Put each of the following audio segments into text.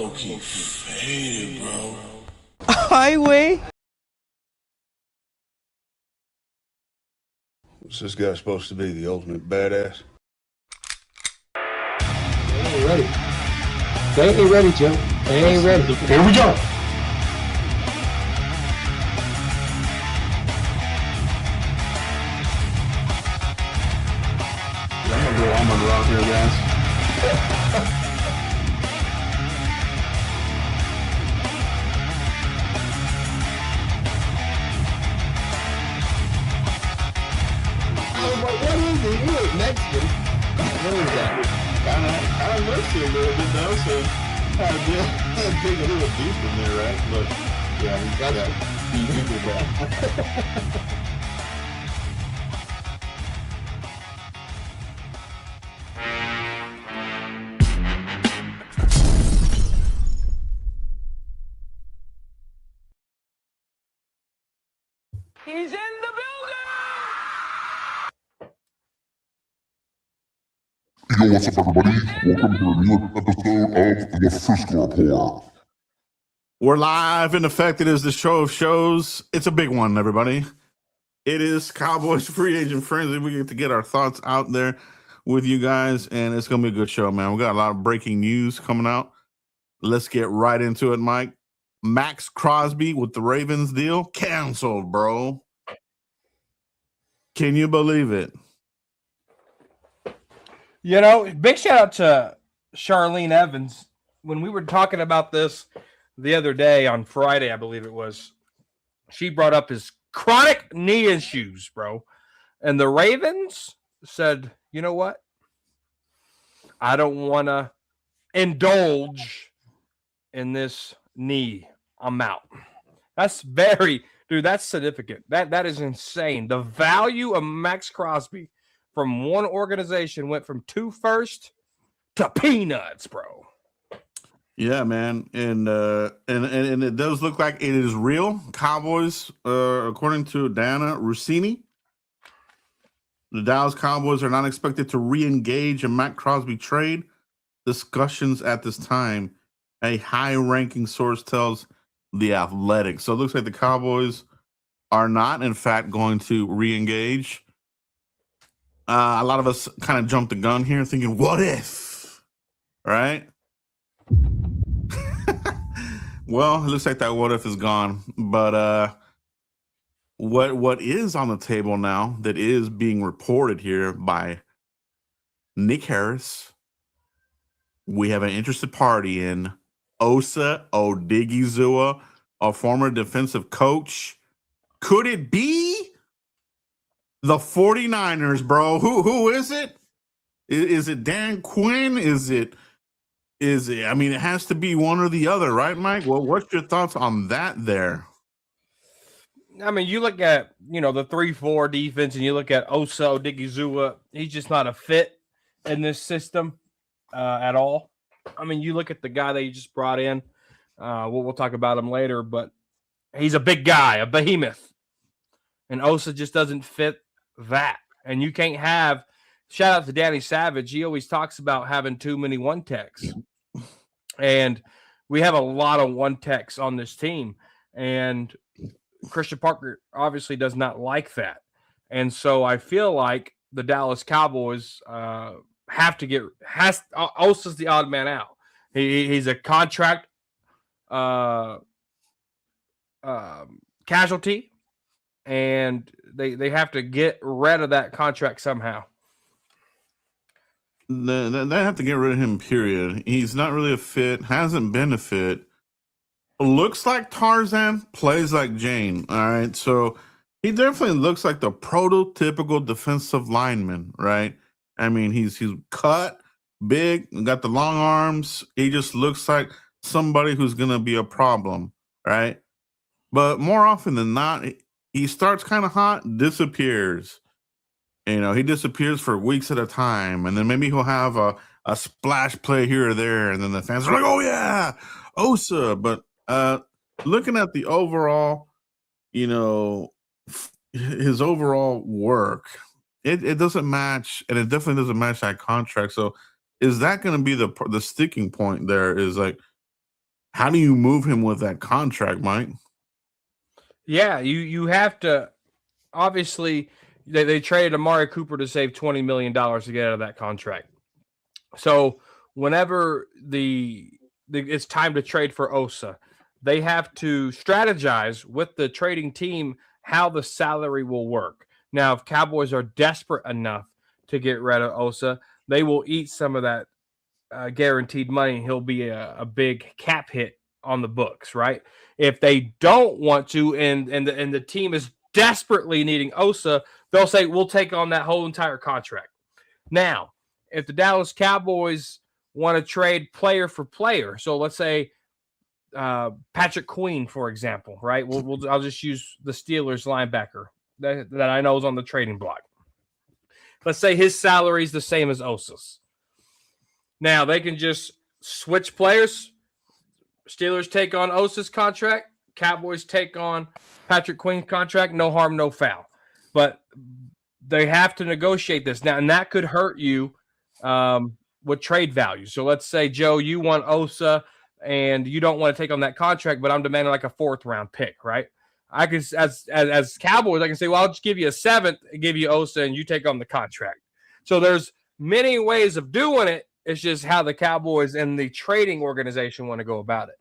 low-key faded, bro. Highway. What's this guy supposed to be, the ultimate badass? They ain't ready. They ain't ready, Jim. They ain't ready. Here we go. I'm gonna go Hummer out here, guys. What is it? You ain't Mexican. What is that? I missed it a little bit though, so I dig a little deep in there, right? But yeah, he did that. He's in the building. Yo, what's up, everybody? Welcome to a new episode of the Frisco Report. We're live in effect. It is the show of shows. It's a big one, everybody. It is Cowboys Free Agent Frenzy. We get to get our thoughts out there with you guys, and it's going to be a good show, man. We got a lot of breaking news coming out. Let's get right into it, Mike. Max Crosby with the Ravens deal canceled, bro. Can you believe it? You know, big shout out to Charlene Evans. When we were talking about this the other day on Friday, I believe it was, she brought up his chronic knee issues, bro. And the Ravens said, you know what? I don't want to indulge in this knee. I'm out. That's that's significant. That is insane. The value of Max Crosby from one organization went from 2 first to peanuts, bro. Yeah, man, and it does look like it is real. Cowboys, according to Dana Rossini, the Dallas Cowboys are not expected to re-engage a Matt Crosby trade discussions at this time. A high-ranking source tells The Athletic. So it looks like the Cowboys are not, in fact, going to re-engage. A lot of us kind of jumped the gun here, thinking, "What if?" Right? Well, it looks like that what if is gone. But what is on the table now that is being reported here by Nick Harris? We have an interested party in Osa Odighizuwa, a former defensive coach. Could it be the 49ers, bro? Who is it? Is it Dan Quinn? Is it? I mean, it has to be one or the other, right, Mike? Well, what's your thoughts on that there? I mean, you look at, the 3-4 defense and you look at Osa Odighizuwa, he's just not a fit in this system at all. I mean, you look at the guy that you just brought in. We'll talk about him later, but he's a big guy, a behemoth. And Osa just doesn't fit that. And you can't have – shout out to Danny Savage. He always talks about having too many one-techs. And we have a lot of one-techs on this team. And Christian Parker obviously does not like that. And so I feel like the Dallas Cowboys Osa's the odd man out. He's a contract casualty, and they have to get rid of that contract somehow. They have to get rid of him, period. He's not really a fit, hasn't been a fit. Looks like Tarzan, plays like Jane. All right. So he definitely looks like the prototypical defensive lineman, right? I mean, he's cut, big, got the long arms. He just looks like somebody who's going to be a problem, right? But more often than not, he starts kind of hot, disappears. He disappears for weeks at a time, and then maybe he'll have a splash play here or there, and then the fans are like, "Oh yeah, Osa." But looking at the overall, his overall work, it doesn't match, and it definitely doesn't match that contract. So, is that going to be the sticking point? There is like, how do you move him with that contract, Mike? Yeah, you have to. Obviously, they traded Amari Cooper to save $20 million to get out of that contract. So whenever it's time to trade for Osa, they have to strategize with the trading team how the salary will work. Now, if Cowboys are desperate enough to get rid of Osa, they will eat some of that guaranteed money. He'll be a big cap hit on the books, right? If they don't want to, and the team is desperately needing Osa, they'll say we'll take on that whole entire contract. Now, if the Dallas Cowboys want to trade player for player, so let's say Patrick Queen, for example, right? I'll just use the Steelers linebacker that I know is on the trading block. Let's say his salary is the same as Osa's. Now they can just switch players. Steelers take on Osa's contract. Cowboys take on Patrick Queen's contract. No harm, no foul. But they have to negotiate this now, and that could hurt you with trade value. So let's say, Joe, you want Osa and you don't want to take on that contract, but I'm demanding like a 4th round pick, right? I can, as Cowboys, I can say, well, I'll just give you a 7th, give you Osa, and you take on the contract. So there's many ways of doing it. It's just how the Cowboys and the trading organization want to go about it.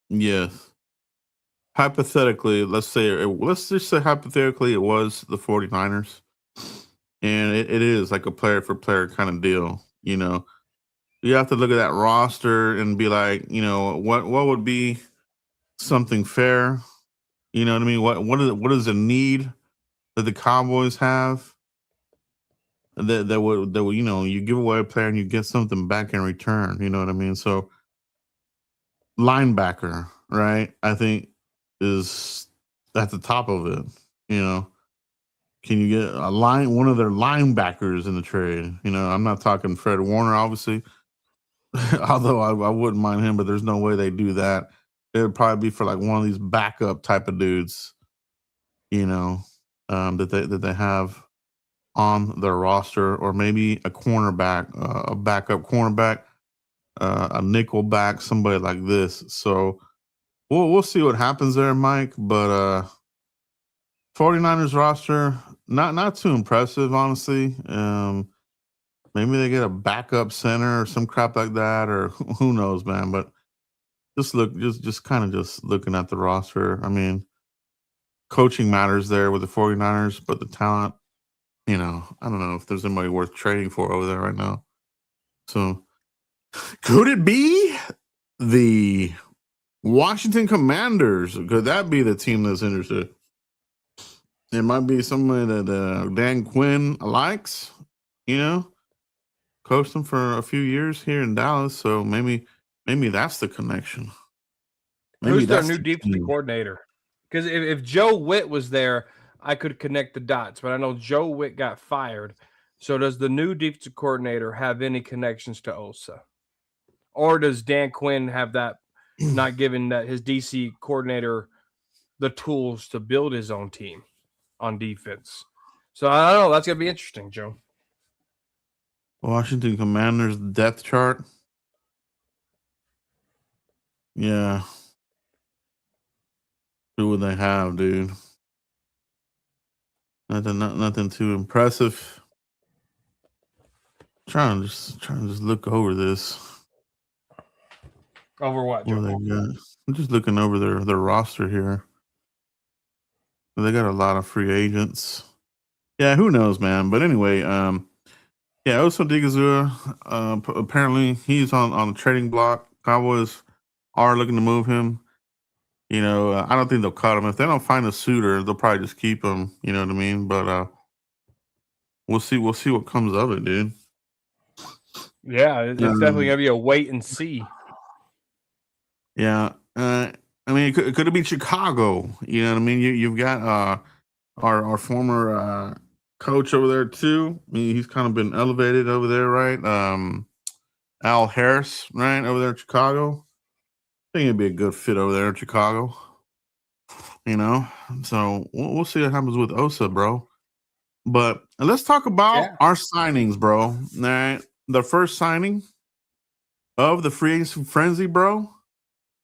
Yes. Hypothetically, let's just say hypothetically it was the 49ers. And it is like a player for player kind of deal. You have to look at that roster and be like, what would be something fair? You know what I mean? What is a need that the Cowboys have that would you give away a player and you get something back in return? You know what I mean? So linebacker, right? I think is at the top of it. Can you get one of their linebackers in the trade? I'm not talking Fred Warner, obviously. Although I wouldn't mind him, but there's no way they do that. It would probably be for like one of these backup type of dudes, that they have on their roster, or maybe a cornerback, a backup cornerback, a nickel back, somebody like this. So we'll see what happens there, Mike. But 49ers roster, not too impressive, honestly. Maybe they get a backup center or some crap like that, or who knows, man. But just looking at the roster. I mean, coaching matters there with the 49ers, but the talent, I don't know if there's anybody worth trading for over there right now. So could it be the Washington Commanders? Could that be the team that's interested? It might be somebody that Dan Quinn likes, coached them for a few years here in Dallas. So maybe that's the connection. Who's their new defensive coordinator? Because if Joe Witt was there, I could connect the dots. But I know Joe Witt got fired. So does the new defensive coordinator have any connections to Osa? Or does Dan Quinn have that, not giving that his DC coordinator the tools to build his own team on defense? So I don't know. That's going to be interesting, Joe. Washington Commanders depth chart. Yeah. Who would they have, dude? Nothing too impressive. Trying to just look over this. Over what, Joe? What they got? I'm just looking over their roster here. They got a lot of free agents. Yeah, who knows, man? But anyway, Osa Odighizuwa, apparently he's on the trading block. Cowboys are looking to move him. I don't think they'll cut him. If they don't find a suitor, they'll probably just keep him. You know what I mean? But we'll see what comes of it, dude. Yeah, it's definitely gonna be a wait and see. Yeah, I mean, could it be Chicago? You know what I mean? You've got our former coach over there too. I mean, he's kind of been elevated over there, right? Al Harris, right, over there in Chicago. I think it'd be a good fit over there in Chicago. So we'll see what happens with Osa, bro. But let's talk about our signings, bro. All right, the first signing of the free agency frenzy, bro.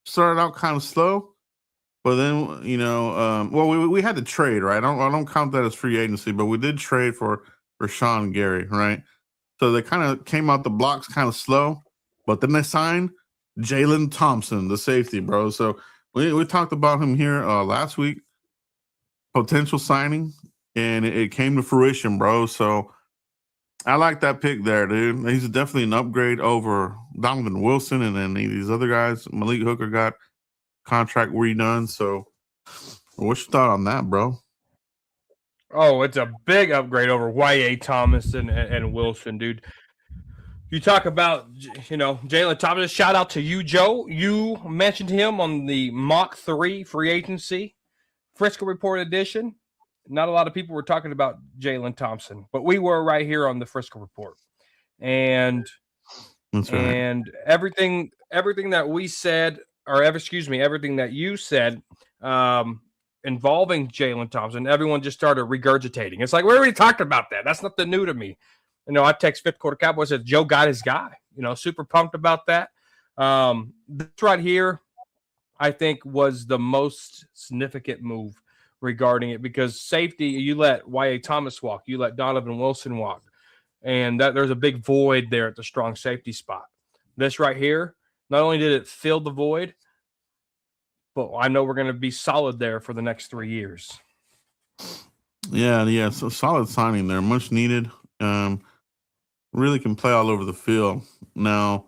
Started out kind of slow, but then we had to trade, right? I don't count that as free agency, but we did trade for Rashawn Gary, right? So they kind of came out the blocks kind of slow, but then they signed Jalen Thompson, the safety, bro. So we talked about him here last week, potential signing, and it came to fruition, bro. So I like that pick there, dude. He's definitely an upgrade over Donovan Wilson, and then these other guys. Malik Hooker got contract redone. So, what's your thought on that, bro? Oh, it's a big upgrade over Y.A. Thomas and Wilson, dude. You talk about, Jalen Thompson. Shout out to you, Joe. You mentioned him on the Mock 3 free agency Frisco Report edition. Not a lot of people were talking about Jalen Thompson, but we were right here on the Frisco Report. And That's right. And everything that we said, everything that you said involving Jalen Thompson, everyone just started regurgitating. It's like, we already talked about that. That's nothing new to me. I text Fifth Quarter Cowboys, said Joe got his guy. Super pumped about that. This right here, I think, was the most significant move regarding it, because safety, you let Y.A. Thomas walk, you let Donovan Wilson walk, and there's a big void there at the strong safety spot. This right here, not only did it fill the void, but I know we're going to be solid there for the next 3 years. Yeah. So solid signing there, much needed. Really can play all over the field. Now,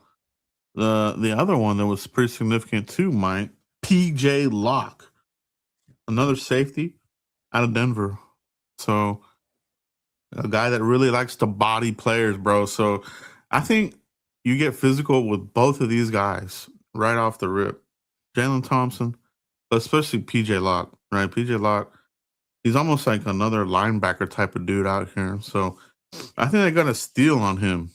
the other one that was pretty significant too, Mike, PJ Locke, another safety out of Denver. So a guy that really likes to body players, bro. So I think you get physical with both of these guys right off the rip. Jalen Thompson, especially PJ Locke, right? PJ Locke, he's almost like another linebacker type of dude out here. So I think they got a steal on him.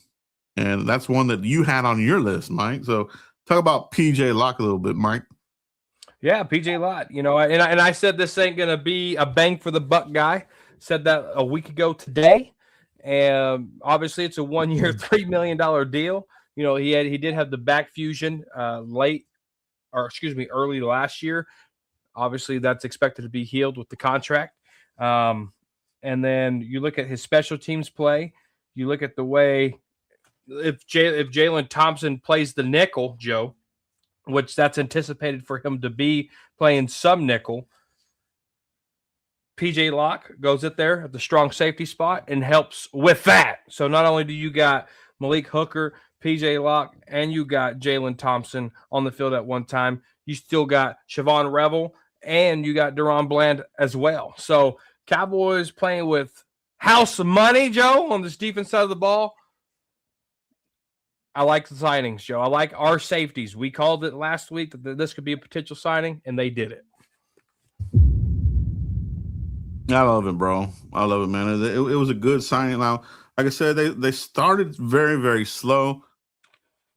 And that's one that you had on your list, Mike. So talk about PJ Locke a little bit, Mike. Yeah, PJ Locke. And I said this ain't gonna be a bang for the buck guy. Said that a week ago today. And obviously it's a 1 year, $3 million deal. He did have the back fusion early last year. Obviously, that's expected to be healed with the contract. And then you look at his special teams play. You look at the way if Jalen Thompson plays the nickel, Joe, which that's anticipated for him to be playing some nickel, PJ Locke goes up there at the strong safety spot and helps with that. So not only do you got Malik Hooker, PJ Locke, and you got Jalen Thompson on the field at one time, you still got Siobhan Revel and you got Deron Bland as well. So Cowboys playing with house money, Joe, on this defense side of the ball. I like the signings, Joe. I like our safeties. We called it last week that this could be a potential signing, and they did it. I love it, bro. I love it, man. It was a good signing. Now, like I said, they started very, very slow.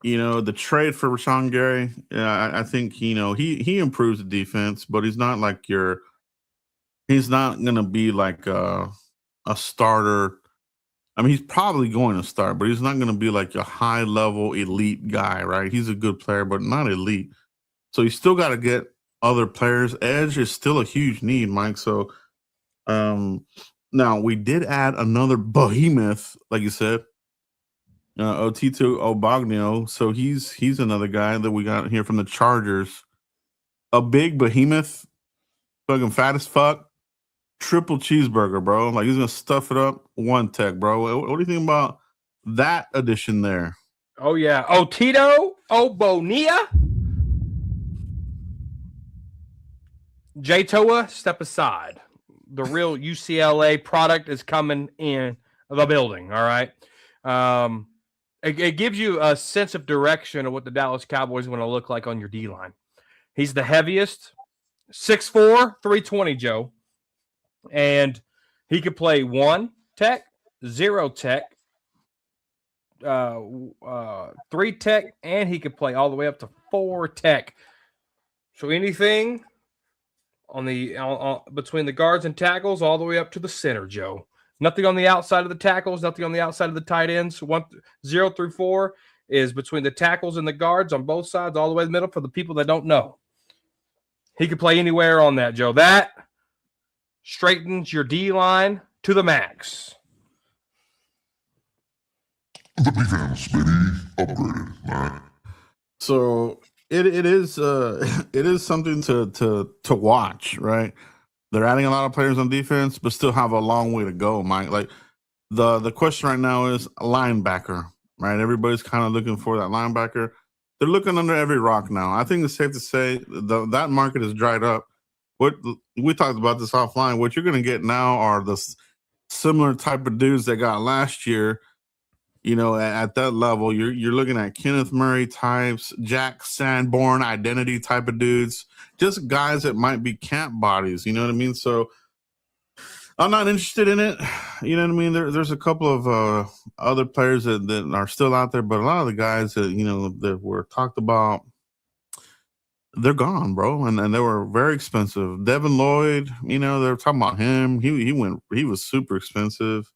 The trade for Rashawn Gary, I think, he improves the defense, but he's not like he's not going to be like a starter. I mean, he's probably going to start, but he's not going to be like a high-level elite guy, right? He's a good player, but not elite. So you still got to get other players. Edge is still a huge need, Mike. So now we did add another behemoth, like you said, Otito Obagnio. So he's another guy that we got here from the Chargers. A big behemoth, fucking fat as fuck. Triple cheeseburger, bro. Like, he's gonna stuff it up. One tech, bro. What do you think about that addition there? Oh yeah, Otito Obonia, J-Toa, step aside. The real UCLA product is coming in the building. All right. It gives you a sense of direction of what the Dallas Cowboys want to look like on your D line. He's the heaviest, 6'4", 320, Joe. And he could play 1 tech, 0 tech, 3 tech, and he could play all the way up to 4 tech. So anything on the between the guards and tackles, all the way up to the center, Joe. Nothing on the outside of the tackles, nothing on the outside of the tight ends. 0 through 4. is between the tackles and the guards on both sides, all the way to the middle. For the people that don't know, he could play anywhere on that, Joe. That straightens your D line to the max. The defense, baby, upgraded, man. So it is it is something to watch, right? They're adding a lot of players on defense, but still have a long way to go, Mike. Like the question right now is linebacker, right? Everybody's kind of looking for that linebacker. They're looking under every rock now. I think it's safe to say that market is dried up. What we talked about this offline. What you're going to get now are the similar type of dudes that got last year. You know, at that level, you're looking at Kenneth Murray types, Jack Sanborn identity type of dudes, just guys that might be camp bodies. You know what I mean? So I'm not interested in it. You know what I mean? There's a couple of other players that are still out there, but a lot of the guys that that were talked about, they're gone, bro, and they were very expensive. Devin Lloyd, they were talking about him. He was super expensive.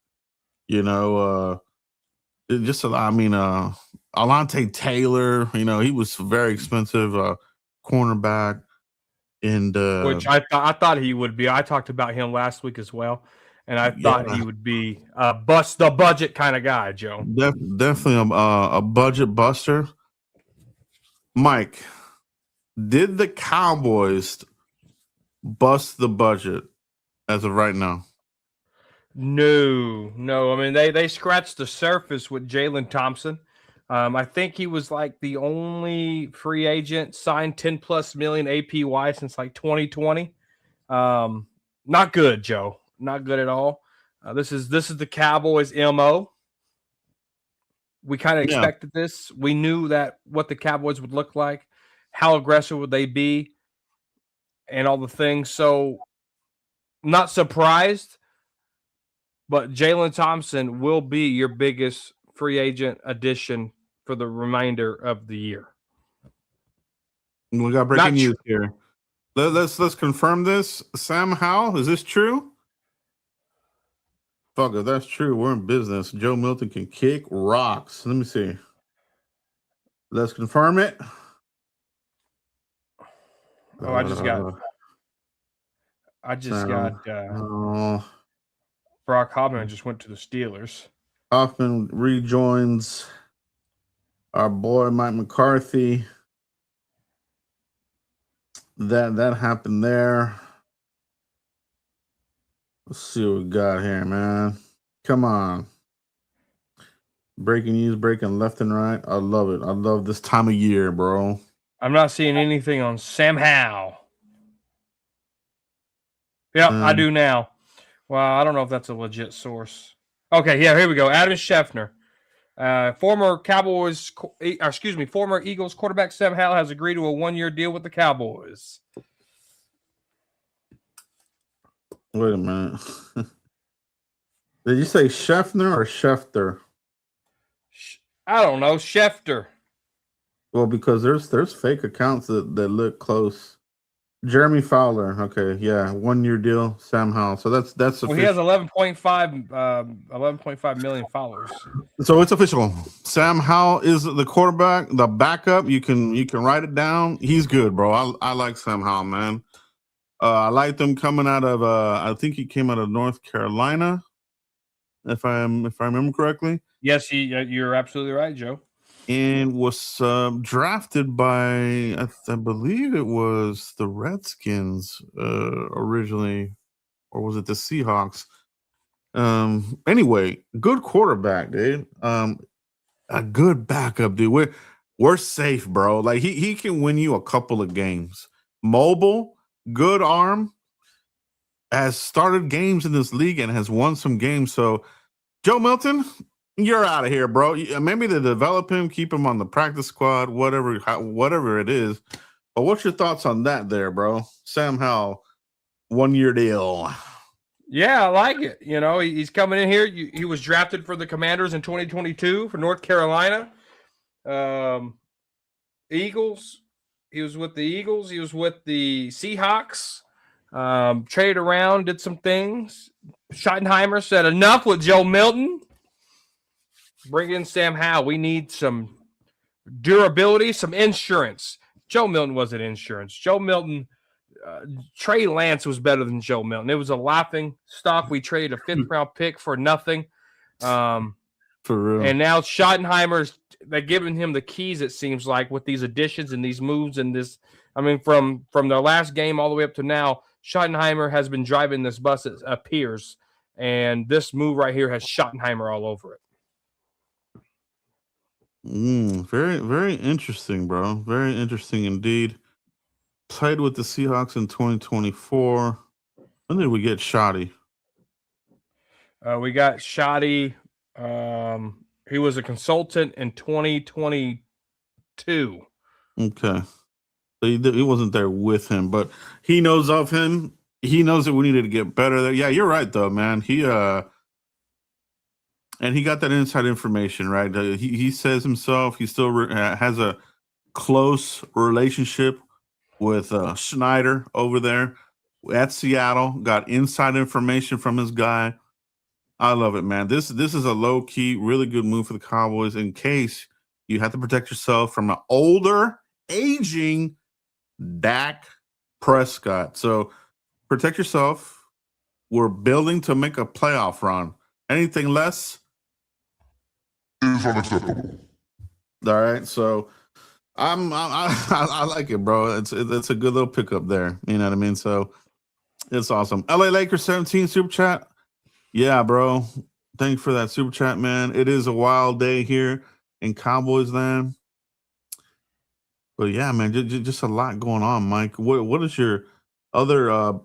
Alante Taylor, he was very expensive, cornerback, and which I thought he would be. I talked about him last week as well, and I thought he would be bust the budget kind of guy, Joe. Definitely a budget buster. Mike, did the Cowboys bust the budget as of right now? No. I mean, they scratched the surface with Jalen Thompson. I think he was like the only free agent signed $10+ million APY since like 2020. Not good, Joe. Not good at all. This is the Cowboys' MO. We kind of expected this. We knew that what the Cowboys would look like, how aggressive would they be, and all the things. So, not surprised. But Jalen Thompson will be your biggest free agent addition for the remainder of the year. We got breaking news here. Let's confirm this. Sam Howell, is this true? Fuck, if that's true, we're in business. Joe Milton can kick rocks. Let me see. Let's confirm it. Oh, I just got Brock Hoffman just went to the Steelers. Hoffman rejoins our boy Mike McCarthy. That happened there. Let's see what we got here, man. Come on. Breaking news, breaking left and right. I love it. I love this time of year, bro. I'm not seeing anything on Sam Howell. Yep, I do now. Well, I don't know if that's a legit source. Okay, yeah, here we go. Adam Schefter. Former Eagles quarterback Sam Howell has agreed to a 1-year deal with the Cowboys. Wait a minute. Did you say Schefter or Schefter? I don't know. Schefter. Well, because there's fake accounts that look close. Jeremy Fowler. Okay, yeah, 1-year deal. Sam Howell. So that's official. Well, he has 11.5 million followers. So it's official. Sam Howell is the quarterback, the backup. You can write it down. He's good, bro. I like Sam Howell, man. I liked him coming out of I think he came out of North Carolina, if I remember correctly. Yes, you're absolutely right, Joe. And was drafted by, I believe it was the Redskins originally, or was it the Seahawks? Anyway, good quarterback, dude. A good backup, dude. We're safe, bro. Like he can win you a couple of games. Mobile, good arm, has started games in this league and has won some games. So, Joe Milton, you're out of here, bro. Maybe to develop him, keep him on the practice squad, whatever it is. But what's your thoughts on that there, bro? Sam Howell, 1-year deal. Yeah, I like it. He's coming in here. He was drafted for the Commanders in 2022 for North Carolina. Eagles. He was with the Eagles. He was with the Seahawks. Traded around, did some things. Schottenheimer said enough with Joe Milton. Bring in Sam Howell. We need some durability, some insurance. Joe Milton wasn't insurance. Joe Milton, Trey Lance was better than Joe Milton. It was a laughing stock. We traded a 5th-round pick for nothing. For real. And now Schottenheimer's, they're giving him the keys, it seems like, with these additions and these moves and this. I mean, from their last game all the way up to now, Schottenheimer has been driving this bus, it appears. And this move right here has Schottenheimer all over it. Very, very interesting, bro. Very interesting indeed. Played with the Seahawks in 2024. When did we get Shoddy? We got Shoddy. He was a consultant in 2022. Okay. So he wasn't there with him, but he knows of him. He knows that we needed to get better there. Yeah, you're right, though, man. And he got that inside information, right? He says himself he still has a close relationship with Schneider over there at Seattle. Got inside information from his guy. I love it, man. This is a low-key, really good move for the Cowboys in case you have to protect yourself from an older, aging Dak Prescott. So protect yourself. We're building to make a playoff run. Anything less is unacceptable. All right, so I like it, bro. It's a good little pickup there. You know what I mean? So it's awesome. LA Lakers 17 super chat. Yeah, bro. Thank you for that super chat, man. It is a wild day here in Cowboys land. But yeah, man, just a lot going on, Mike. What is your other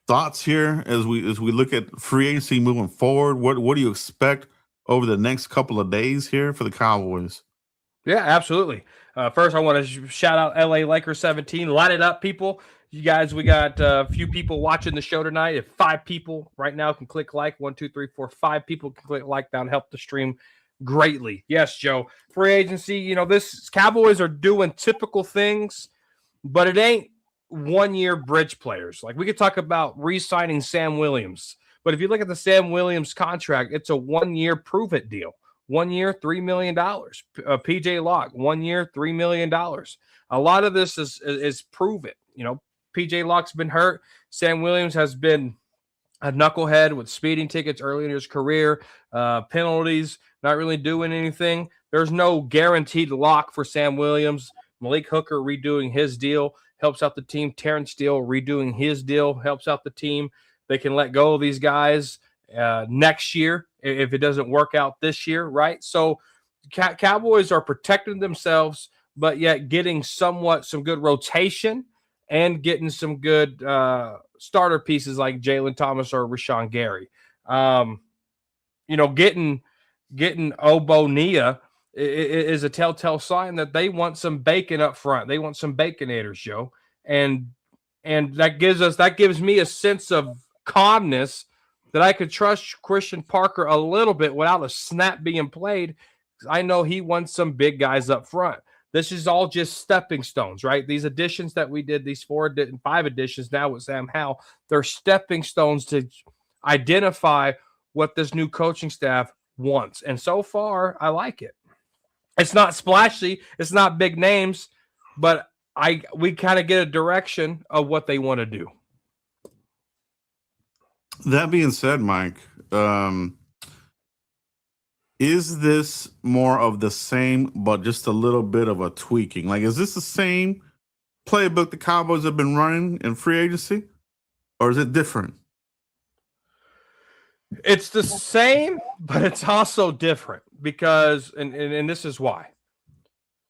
thoughts here as we look at free agency moving forward? What do you expect over the next couple of days here for the Cowboys? Yeah, absolutely. First, I want to shout out LA Lakers 17. Light it up, people. You guys, we got a few people watching the show tonight. If 5 people right now can click like, 1, 2, 3, 4, 5 people can click like, that'll help the stream greatly. Yes, Joe. Free agency, this Cowboys are doing typical things, but it ain't 1-year bridge players. Like we could talk about re-signing Sam Williams, but if you look at the Sam Williams contract, it's a 1-year prove it deal. 1 year, $3 million. PJ Locke, 1 year, $3 million. A lot of this is prove it. PJ Locke's been hurt. Sam Williams has been a knucklehead with speeding tickets early in his career, penalties, not really doing anything. There's no guaranteed lock for Sam Williams. Malik Hooker redoing his deal helps out the team. Terrence Steele redoing his deal helps out the team. They can let go of these guys next year if it doesn't work out this year, right? So Cowboys are protecting themselves, but yet getting some good rotation and getting some good starter pieces like Jalen Thomas or Rashawn Gary. Getting Obonia is a telltale sign that they want some bacon up front. They want some baconators, Joe. And that gives me a sense of calmness that I could trust Christian Parker a little bit without a snap being played. I know he wants some big guys up front. This is all just stepping stones, right? These additions that we did, these 4 and 5 additions now with Sam Howell, they're stepping stones to identify what this new coaching staff wants. And so far, I like it. It's not splashy. It's not big names, but we kind of get a direction of what they want to do. That being said, Mike, is this more of the same, but just a little bit of a tweaking? Like, is this the same playbook the Cowboys have been running in free agency, or is it different? It's the same, but it's also different because, and this is why,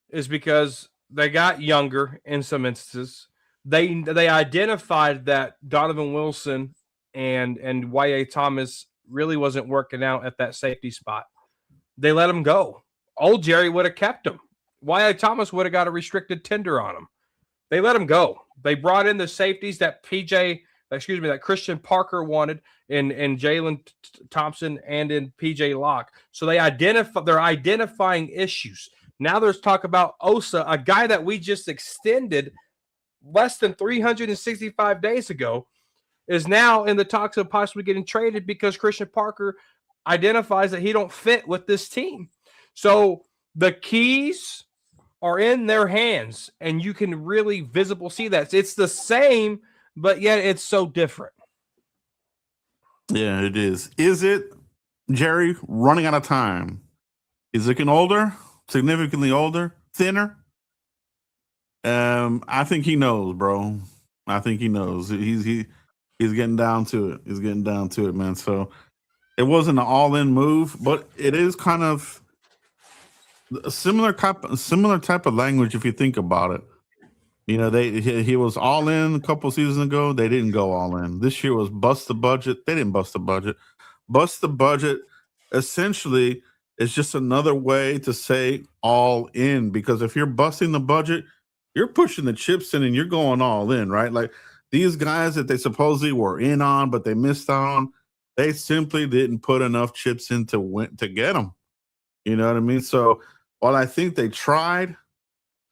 is because they got younger in some instances. They identified that Donovan Wilson and Y.A. Thomas really wasn't working out at that safety spot. They let him go. Old Jerry would have kept him. Y.A. Thomas would have got a restricted tender on him. They let him go. They brought in the safeties that Christian Parker wanted in Jalen Thompson and in PJ Locke. So they're identifying issues. Now there's talk about Osa, a guy that we just extended less than 365 days ago, is now in the talks of possibly getting traded because Christian Parker identifies that he don't fit with this team. So the keys are in their hands, and you can really visible see that. It's the same, but yet it's so different. Yeah, it is. Is it, Jerry, running out of time? Is it getting older? Significantly older? Thinner? I think he knows, bro. I think he knows. He's getting down to it. He's getting down to it, man. So it wasn't an all-in move, but it is kind of a similar type of language if you think about it. You know, he was all in a couple seasons ago. They didn't go all in. This year was bust the budget. They didn't bust the budget. Bust the budget essentially is just another way to say all in, because if you're busting the budget, you're pushing the chips in and you're going all in, right? Like these guys that they supposedly were in on, but they missed on, they simply didn't put enough chips in to get them. You know what I mean? So while I think they tried,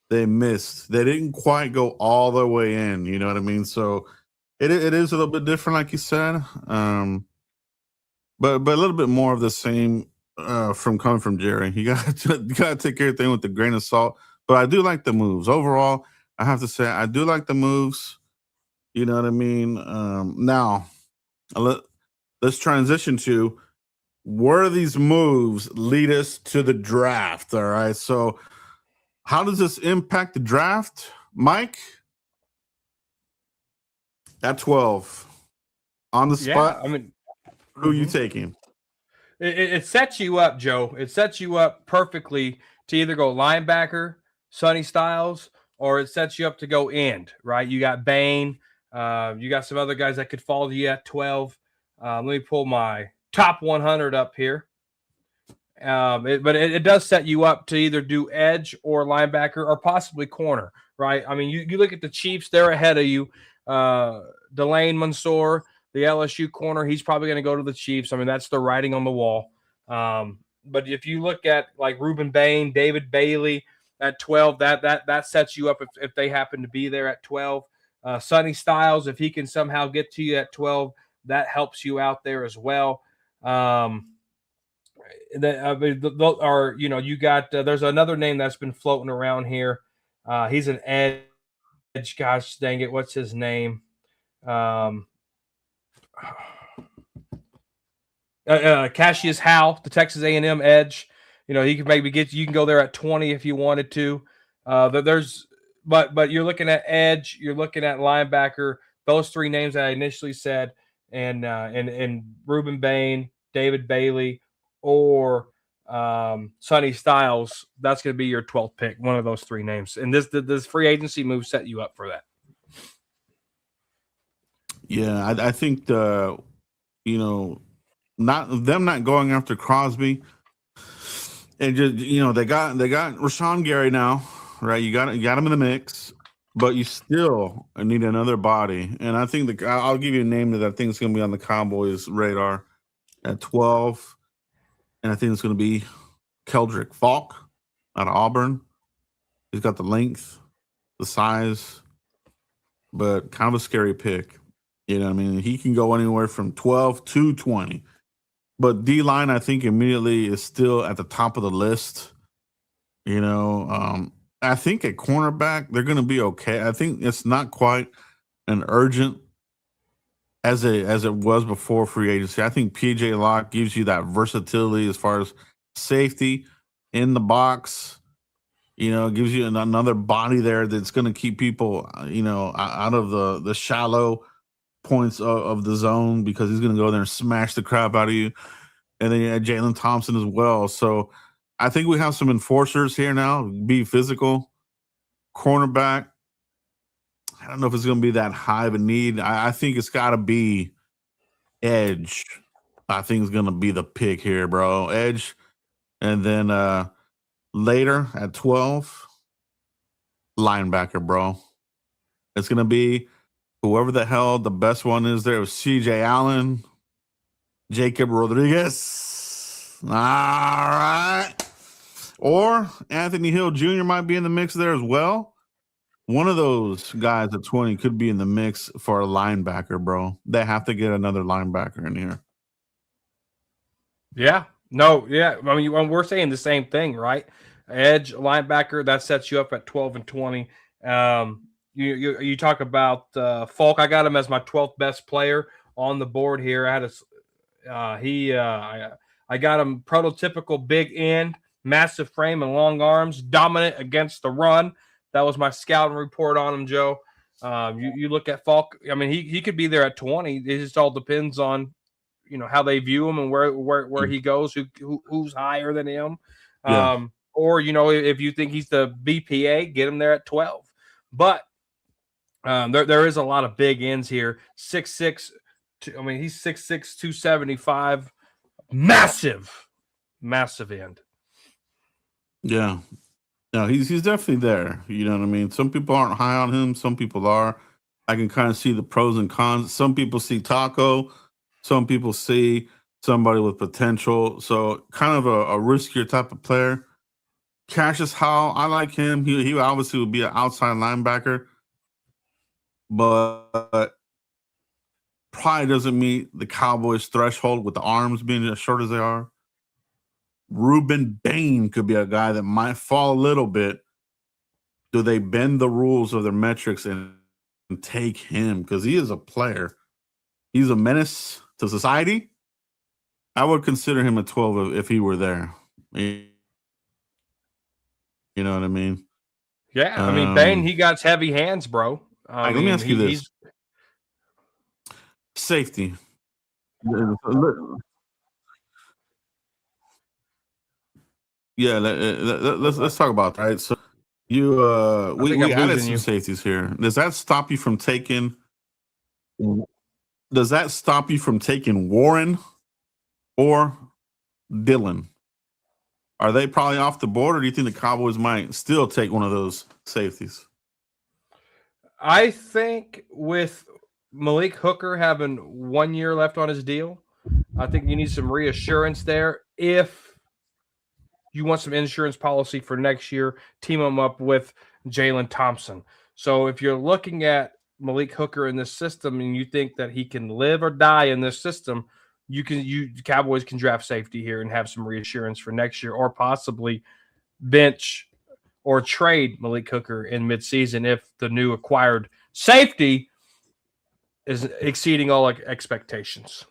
they missed. They didn't quite go all the way in. You know what I mean? So it is a little bit different, like you said. But a little bit more of the same coming from Jerry. You got to take everything with a grain of salt. But I do like the moves. Overall, I have to say I do like the moves. You know what I mean? Now, let's transition to where these moves lead us to the draft. All right. So how does this impact the draft, Mike? At 12. On the spot. Yeah, I mean, who are you taking? It sets you up, Joe. It sets you up perfectly to either go linebacker, Sonny Styles, or it sets you up to go end, right? You got Bain. You got some other guys that could fall to you at 12. Let me pull my top 100 up here. But it does set you up to either do edge or linebacker or possibly corner, right? I mean, you look at the Chiefs, they're ahead of you. Delane Mansour, the LSU corner, he's probably going to go to the Chiefs. I mean, that's the writing on the wall. But if you look at like Reuben Bain, David Bailey at 12, that sets you up if they happen to be there at 12. Sonny Styles, if he can somehow get to you at 12, that helps you out there as well. You got there's another name that's been floating around here. He's an edge. Gosh dang it, what's his name? Cassius Howell, the Texas A&M edge. You know, he could maybe you can go there at 20 if you wanted to. But you're looking at edge, you're looking at linebacker. Those three names that I initially said, and Reuben Bain, David Bailey, or Sonny Styles. That's going to be your 12th pick. One of those three names, and this free agency move set you up for that. Yeah, I think not going after Crosby, and just they got Rashawn Gary now, right? You got him in the mix, but you still need another body. And I think I'll give you a name that I think is going to be on the Cowboys' radar at 12, and I think it's going to be Keldrick Falk out of Auburn. He's got the length, the size, but kind of a scary pick. You know what I mean? He can go anywhere from 12 to 20. But D-line, I think, immediately is still at the top of the list. I think at cornerback, they're going to be okay. I think it's not quite an urgent as it was before free agency. I think P.J. Locke gives you that versatility as far as safety in the box. Gives you another body there that's going to keep people, out of the shallow points of the zone, because he's going to go there and smash the crap out of you. And then you had Jalen Thompson as well. So I think we have some enforcers here now. Be physical. Cornerback, I don't know if it's going to be that high of a need. I think it's got to be edge. I think it's going to be the pick here, bro. Edge. And then later at 12, linebacker, bro. It's going to be whoever the hell the best one is there. It was C.J. Allen, Jacob Rodriguez. All right. Or Anthony Hill Jr. might be in the mix there as well. One of those guys at 20 could be in the mix for a linebacker, bro. They have to get another linebacker in here. Yeah. No, yeah. I mean, we're saying the same thing, right? edge linebacker, that sets you up at 12 and 20. You talk about Falk. I got him as my 12th best player on the board here. I got him prototypical big end, massive frame and long arms, dominant against the run. That was my scouting report on him, Joe. You look at Falk. I mean, he could be there at 20. It just all depends on how they view him and where he goes, who's higher than him. Yeah. Or if you think he's the BPA, get him there at 12. But there is a lot of big ends here. 6'6". I mean, he's 6'6", 275. Massive end. Yeah. No, he's definitely there. You know what I mean? Some people aren't high on him. Some people are. I can kind of see the pros and cons. Some people see Taco. Some people see somebody with potential. So kind of a riskier type of player. Cassius Howell, I like him. He obviously would be an outside linebacker, but probably doesn't meet the Cowboys' threshold with the arms being as short as they are. Ruben Bain could be a guy that might fall a little bit. Do they bend the rules of their metrics and take him? Because he is a player. He's a menace to society. I would consider him a 12 if he were there. You know what I mean? Yeah, I mean, Bain, he got heavy hands, bro. Let me ask you this. Safety. Yeah, let's talk about that. Right? So we added some safeties here. Does that stop you from taking Warren or Dillon? Are they probably off the board, or do you think the Cowboys might still take one of those safeties? I think with Malik Hooker having 1 year left on his deal, I think you need some reassurance there. If you want some insurance policy for next year, team him up with Jalen Thompson. So if you're looking at Malik Hooker in this system and you think that he can live or die in this system, Cowboys can draft safety here and have some reassurance for next year, or possibly bench or trade Malik Hooker in midseason if the new acquired safety is exceeding all expectations.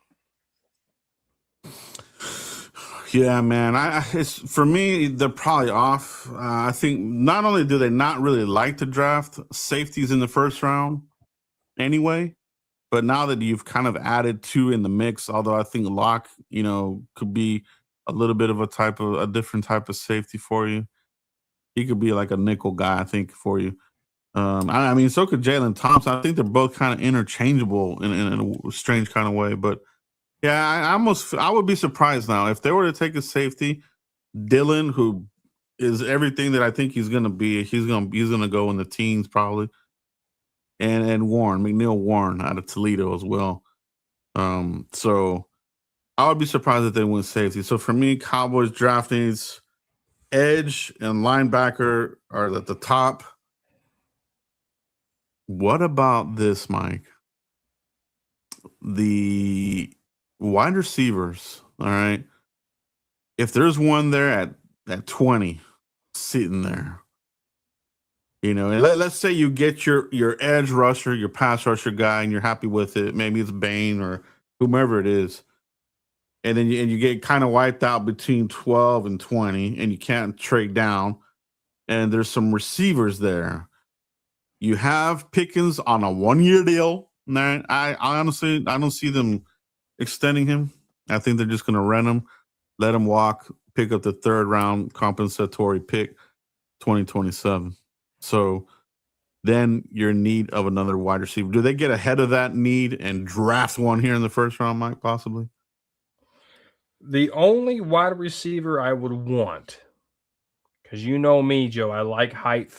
Yeah, man. For me, they're probably off. I think not only do they not really like to draft safeties in the first round anyway, but now that you've kind of added two in the mix, although I think Locke, could be a little bit of a different type of safety for you. He could be like a nickel guy, I think, for you. I mean, so could Jalen Thompson. I think they're both kind of interchangeable in a strange kind of way. But yeah, I would be surprised now if they were to take a safety. Dillon, who is everything that I think he's going to be, he's going to go in the teens probably. And McNeil Warren out of Toledo as well. So I would be surprised if they win safety. So for me, Cowboys draft needs edge and linebacker are at the top. What about this, Mike? The wide receivers, all right? If there's one there at 20 sitting there, and let's say you get your edge rusher, your pass rusher guy, and you're happy with it. Maybe it's Bain or whomever it is. And then you get kind of wiped out between 12 and 20, and you can't trade down. And there's some receivers there. You have Pickens on a 1-year deal. I honestly, I don't see them extending him. I think they're just going to rent him, let him walk, pick up the third-round compensatory pick, 2027. So then you're in need of another wide receiver. Do they get ahead of that need and draft one here in the first round, Mike, possibly? The only wide receiver I would want, because you know me, Joe, I like height.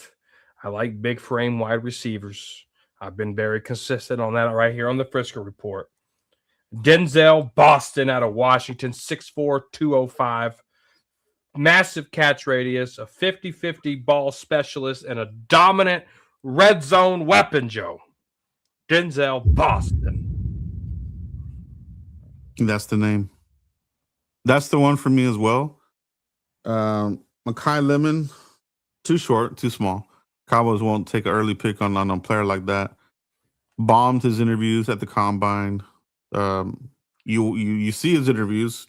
I like big frame wide receivers. I've been very consistent on that right here on the Frisco Report. Denzel Boston out of Washington, 6'4", 205. Massive catch radius, a 50-50 ball specialist, and a dominant red zone weapon, Joe. Denzel Boston. That's the name. That's the one for me as well. Mekhi Lemon, too short, too small. Cowboys won't take an early pick on a player like that. Bombed his interviews at the combine. You see his interviews.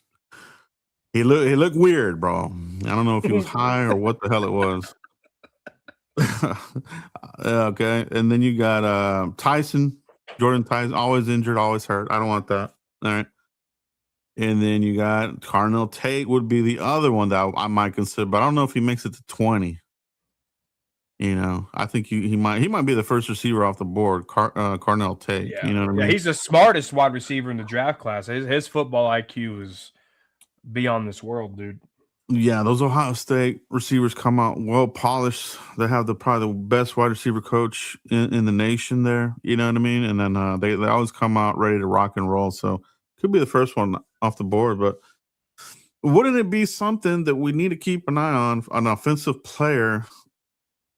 He looked weird, bro. I don't know if he was high or what the hell it was. Okay, and then you got Jordan Tyson, always injured, always hurt. I don't want that. All right. And then you got Carnell Tate would be the other one that I might consider, but I don't know if he makes it to 20. You know, I think he might be the first receiver off the board, Carnell Tate. Yeah. You know what I mean? He's the smartest wide receiver in the draft class. His football IQ is beyond this world, dude. Yeah, those Ohio State receivers come out well polished. They have probably the best wide receiver coach in the nation there. You know what I mean? And then they always come out ready to rock and roll. So could be the first one off the board. But wouldn't it be something that we need to keep an eye on? An offensive player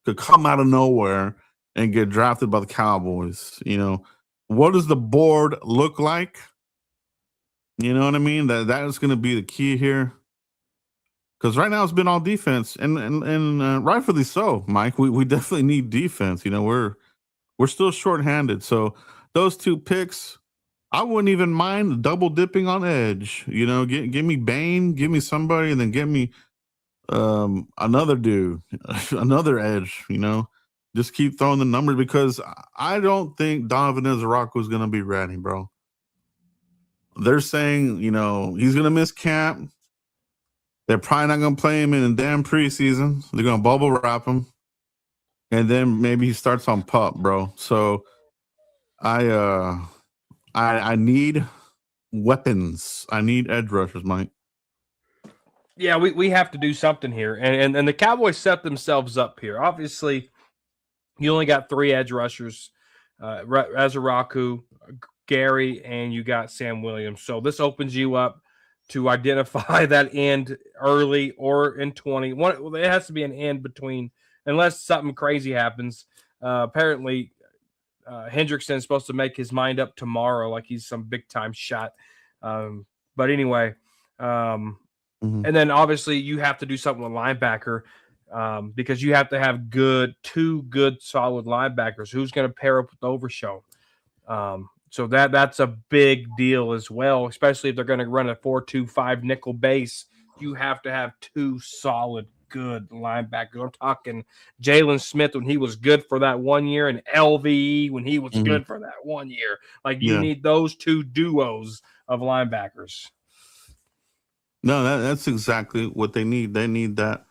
could come out of nowhere and get drafted by the Cowboys. You know, what does the board look like? You know what I mean? That is going to be the key here. Because right now it's been all defense, and rightfully so, Mike. We definitely need defense. You know, we're still shorthanded. So those two picks, I wouldn't even mind double dipping on edge. You know, give me Bane, give me somebody, and then give me another dude, another edge. You know, just keep throwing the numbers because I don't think Donovan Ezaraku is going to be ready, bro. They're saying, you know, he's going to miss camp. They're probably not going to play him in the damn preseason. They're going to bubble wrap him. And then maybe he starts on PUP, bro. So I need weapons. I need edge rushers, Mike. Yeah, we have to do something here. And the Cowboys set themselves up here. Obviously, you only got 3 edge rushers, Ezaraku, Gary, and you got Sam Williams. So this opens you up to identify that end early or in 20. It has to be an end between, unless something crazy happens. Apparently, Hendrickson is supposed to make his mind up tomorrow, like he's some big time shot. But anyway, and then obviously you have to do something with linebacker because you have to have two good solid linebackers. Who's going to pair up with Overshown? So that's a big deal as well, especially if they're going to run a 4-2-5 nickel base. You have to have 2 solid, good linebackers. I'm talking Jalen Smith when he was good for that 1 year and LVE when he was good for that 1 year. Like you need those 2 duos of linebackers. No, that's exactly what they need. They need that.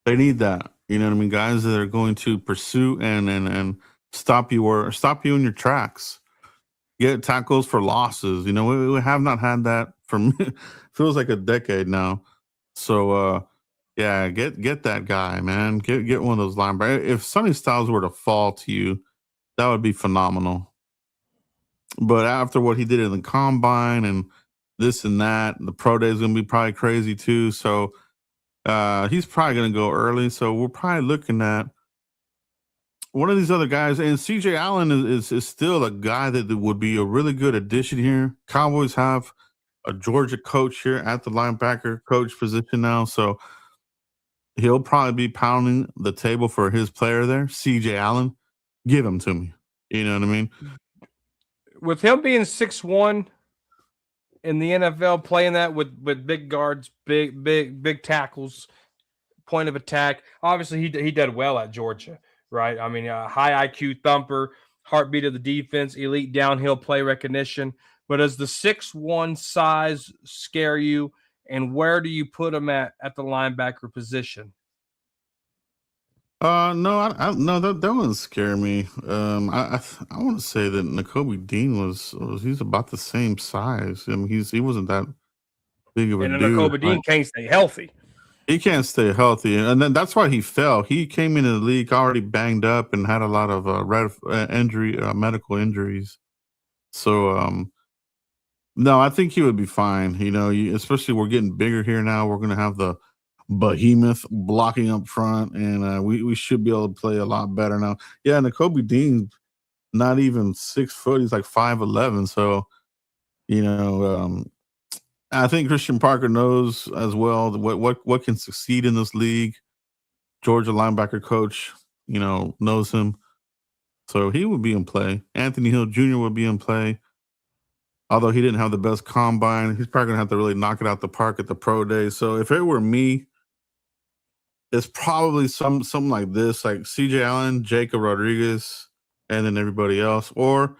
You know what I mean? Guys that are going to pursue and stop you in your tracks. Get tackles for losses. You know, we have not had that for feels like a decade now. So yeah, get that guy, man. Get one of those linebackers. If Sonny Styles were to fall to you, that would be phenomenal. But after what he did in the combine and this and that, the pro day is gonna be probably crazy too. So he's probably gonna go early. So we're probably looking at one of these other guys, and CJ Allen is still a guy that would be a really good addition here. Cowboys have a Georgia coach here at the linebacker coach position now, so he'll probably be pounding the table for his player there, CJ Allen. Give him to me. You know what I mean? With him being 6'1" in the NFL, playing that with big guards, big tackles, point of attack. Obviously, he did well at Georgia. Right, I mean, high IQ thumper, heartbeat of the defense, elite downhill play recognition. But does the 6'1" size scare you? And where do you put him at the linebacker position? No, no, that wouldn't scare me. I want to say that Nakobe Dean he's about the same size. I mean, he wasn't that big of a dude. And Nakobe Dean can't stay healthy. He can't stay healthy, and then that's why he fell. He came into the league already banged up and had a lot of medical injuries. So, no, I think he would be fine. You know, especially we're getting bigger here now. We're going to have the behemoth blocking up front, and we should be able to play a lot better now. Yeah, Nakobe Dean, not even 6 foot. He's like 5'11". So, you know, I think Christian Parker knows as well what can succeed in this league. Georgia linebacker coach, knows him. So he would be in play. Anthony Hill Jr. would be in play. Although he didn't have the best combine, he's probably gonna have to really knock it out the park at the pro day. So if it were me, it's probably something like this, like CJ Allen, Jacob Rodriguez, and then everybody else. Or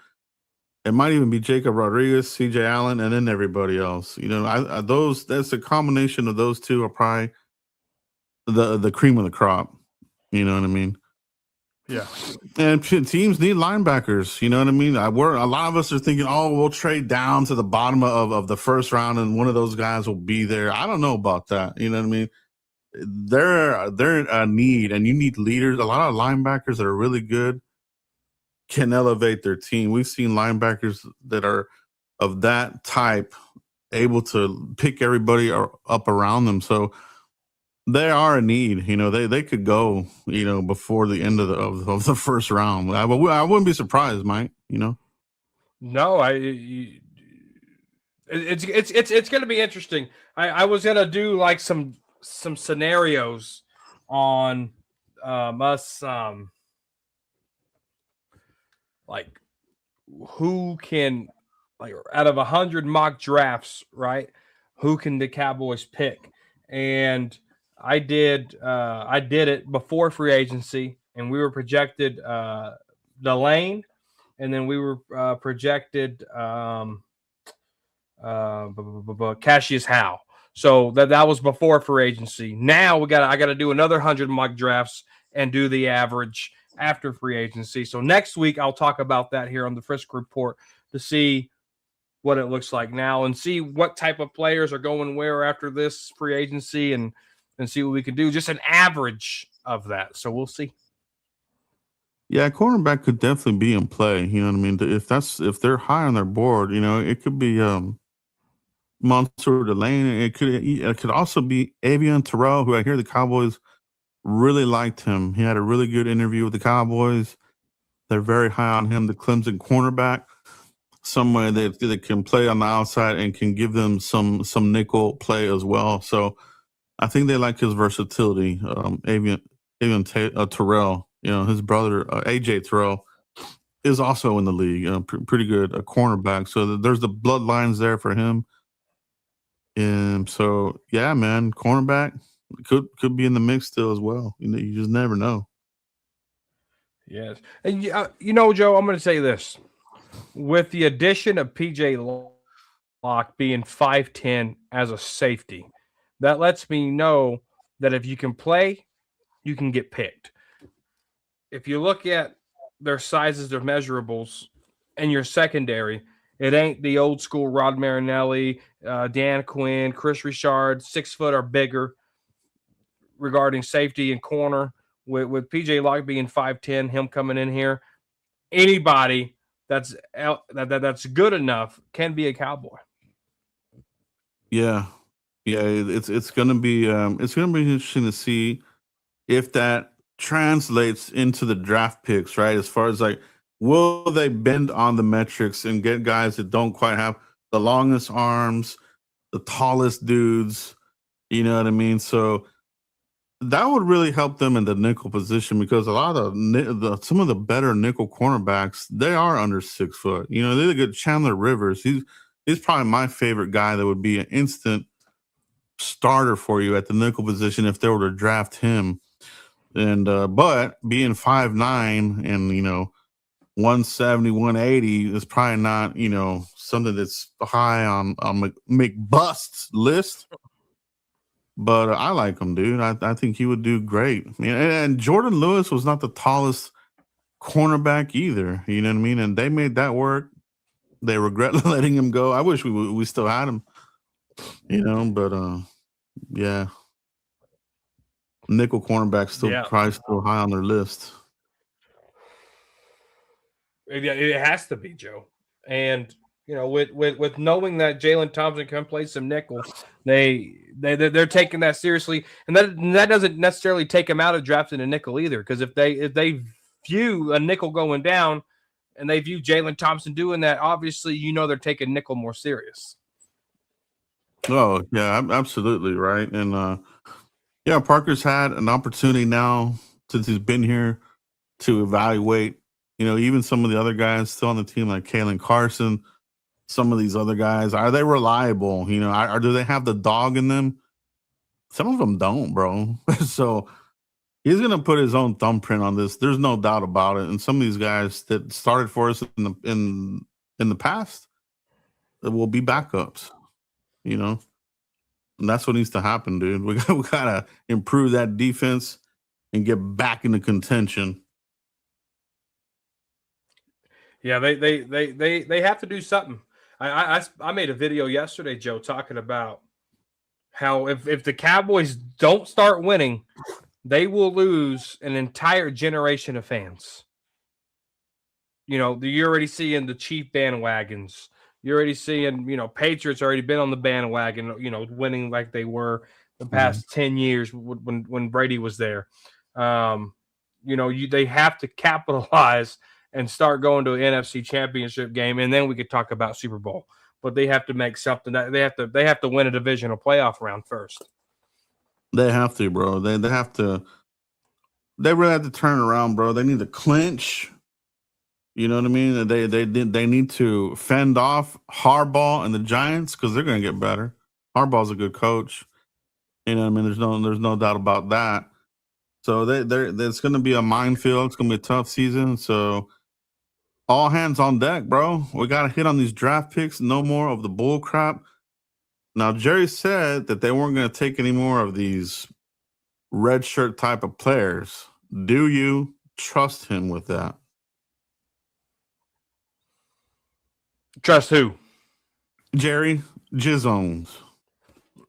it might even be Jacob Rodriguez, CJ Allen, and then everybody else. That's a combination of those two are probably the cream of the crop. You know what I mean? Yeah. And teams need linebackers. You know what I mean? A lot of us are thinking, oh, we'll trade down to the bottom of the first round and one of those guys will be there. I don't know about that. You know what I mean? They're a need, and you need leaders. A lot of linebackers that are really good can elevate their team. We've seen linebackers that are of that type able to pick everybody up around them. So they are a need. They could go, before the end of the first round. I wouldn't be surprised, Mike. No, it's going to be interesting. I was going to do like some scenarios on us like who can, like, out of 100 mock drafts, right? Who can the Cowboys pick? And I did it before free agency, and we were projected Delane, and then we were projected Cassius Howell. So that was before free agency. Now I got to do another 100 mock drafts and do the average after free agency. So next week I'll talk about that here on the Frisk Report to see what it looks like now and see what type of players are going where after this free agency and see what we can do. Just an average of that. So we'll see. Yeah, cornerback could definitely be in play. You know what I mean? If they're high on their board, it could be Mansour Delane. It could also be Avian Terrell, who I hear the Cowboys really liked him. He had a really good interview with the Cowboys. They're very high on him, the Clemson cornerback. Somebody that can play on the outside and can give them some nickel play as well. So I think they like his versatility. Avian Terrell, his brother AJ Terrell is also in the league. Pretty good, a cornerback. So there's the bloodlines there for him. And so yeah, man, cornerback could be in the mix still as well. You just never know. Yes, and Joe, I'm going to say this. With the addition of PJ Locke being 5'10" as a safety, that lets me know that if you can play, you can get picked. If you look at their sizes, their measurables, and your secondary, it ain't the old school Rod Marinelli, Dan Quinn, Chris Richard, 6 foot or bigger regarding safety and corner. With PJ Locke being 5'10", him coming in here, anybody that's good enough can be a Cowboy. Yeah, it's gonna be interesting to see if that translates into the draft picks, right? As far as like, will they bend on the metrics and get guys that don't quite have the longest arms, the tallest dudes? You know what I mean? So that would really help them in the nickel position because a lot of some of the better nickel cornerbacks, they are under 6 foot. They're good. Chandler Rivers, he's probably my favorite guy that would be an instant starter for you at the nickel position if they were to draft him. And but being 5'9" and 170, 180 is probably not something that's high on McBust's list. But I like him, dude. I think he would do great. And Jordan Lewis was not the tallest cornerback either. You know what I mean? And they made that work. They regret letting him go. I wish we still had him. But yeah. Nickel cornerback probably still high on their list. It has to be, Joe. And with knowing that Jalen Thompson can play some nickel, they're taking that seriously, and that doesn't necessarily take them out of drafting a nickel either. Because if they view a nickel going down, and they view Jalen Thompson doing that, obviously they're taking nickel more serious. Oh, yeah, absolutely right. And yeah, Parker's had an opportunity now since he's been here to evaluate. Even some of the other guys still on the team, like Kalen Carson. Some of these other guys, are they reliable? Or do they have the dog in them? Some of them don't, bro. So he's gonna put his own thumbprint on this. There's no doubt about it. And some of these guys that started for us in the past will be backups. And that's what needs to happen, dude. We gotta improve that defense and get back into contention. Yeah, they have to do something. I made a video yesterday, Joe, talking about how if the Cowboys don't start winning, they will lose an entire generation of fans. You're already seeing the Chief bandwagons. You're already seeing, Patriots already been on the bandwagon, winning like they were the past 10 years when Brady was there. They have to capitalize and start going to an NFC championship game, and then we could talk about Super Bowl. But they have to make something that they have to win a divisional playoff round first. They have to, bro. They have to. They really have to turn around, bro. They need to clinch. You know what I mean? They need to fend off Harbaugh and the Giants because they're going to get better. Harbaugh's a good coach. You know what I mean? There's no doubt about that. So it's going to be a minefield. It's going to be a tough season. So all hands on deck, bro. We got to hit on these draft picks. No more of the bull crap. Now, Jerry said that they weren't going to take any more of these red shirt type of players. Do you trust him with that? Trust who? Jerry Jizones.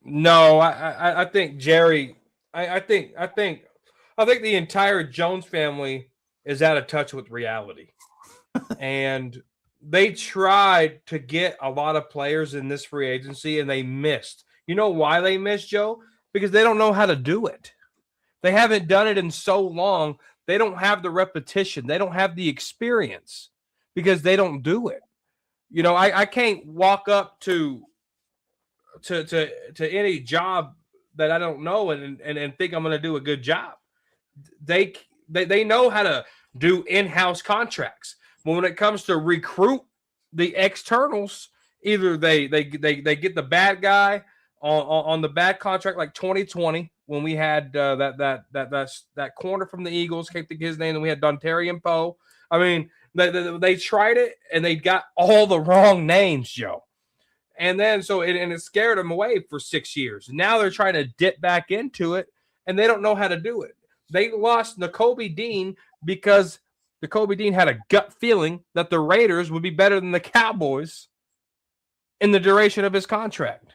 No, I think Jerry. I think the entire Jones family is out of touch with reality, and they tried to get a lot of players in this free agency, and they missed. You know why they missed, Joe? Because they don't know how to do it. They haven't done it in so long. They don't have the repetition. They don't have the experience because they don't do it. I can't walk up to any job that I don't know and think I'm going to do a good job. They know how to do in-house contracts. But when it comes to recruit the externals, either they get the bad guy on the bad contract, like 2020 when we had that corner from the Eagles, can't think of his name, and we had Dontarian Poe. I mean, they tried it and they got all the wrong names, Joe. And then it scared them away for 6 years. Now they're trying to dip back into it, and they don't know how to do it. They lost Nakobe Dean because Nakobe Dean had a gut feeling that the Raiders would be better than the Cowboys in the duration of his contract.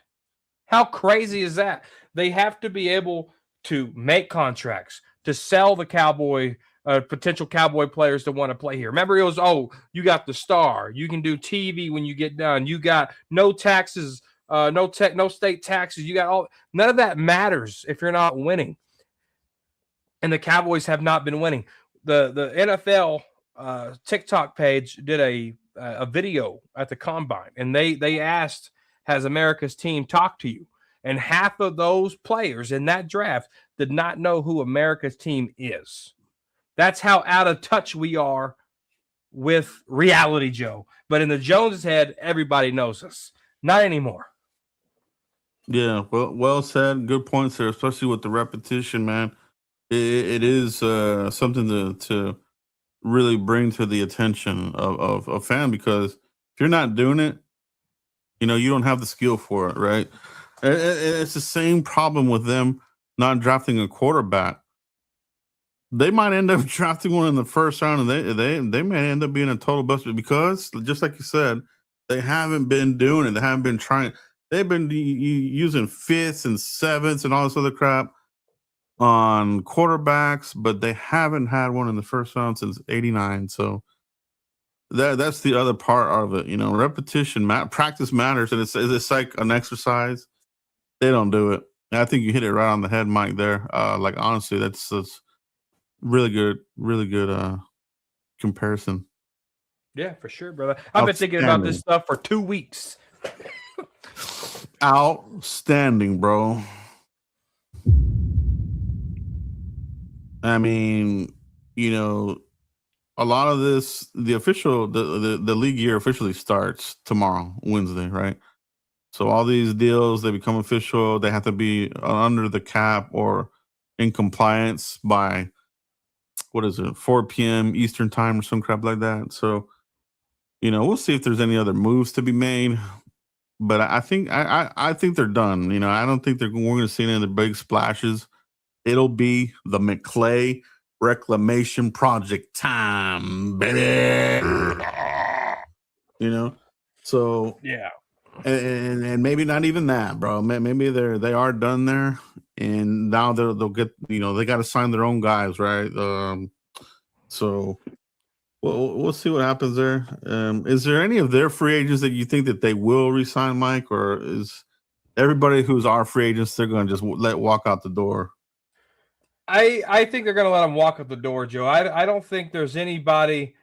How crazy is that? They have to be able to make contracts, to sell the potential Cowboy players to want to play here. Remember, it was, you got the star. You can do TV when you get done. You got no taxes, no state taxes. You got none of that matters if you're not winning. And the Cowboys have not been winning. The NFL TikTok page did a video at the Combine, and they asked, has America's team talked to you? And half of those players in that draft did not know who America's team is. That's how out of touch we are with reality, Joe. But in the Jones' head, everybody knows us. Not anymore. Yeah, well said. Good points there, especially with the repetition, man. It is something to really bring to the attention of a fan, because if you're not doing it, you don't have the skill for it, right? It's the same problem with them not drafting a quarterback. They might end up drafting one in the first round, and they may end up being a total bust because, just like you said, they haven't been doing it. They haven't been trying. They've been using fifths and sevenths and all this other crap on quarterbacks, but they haven't had one in the first round since '89. So that's the other part of it. Repetition, practice matters, and it's like an exercise. They don't do it. And I think you hit it right on the head, Mike. There, honestly, that's really good comparison. Yeah, for sure, brother. I've been thinking about this stuff for 2 weeks. outstanding, bro. I mean, a lot of this, the league year officially starts tomorrow, Wednesday, right? So all these deals, they become official. They have to be under the cap or in compliance by, 4 p.m. Eastern time or some crap like that. So, we'll see if there's any other moves to be made. But I think I think they're done. I don't think we're going to see any of the big splashes. It'll be the McClay reclamation project time, baby. So Yeah. and maybe not even that, bro. Maybe they are done there, and now they'll get, they got to sign their own guys, right? So we'll see what happens there. Is there any of their free agents that you think that they will resign, Mike, or is everybody who's our free agents they're going to just let walk out the door? I think they're going to let him walk out the door, Joe. I don't think there's anybody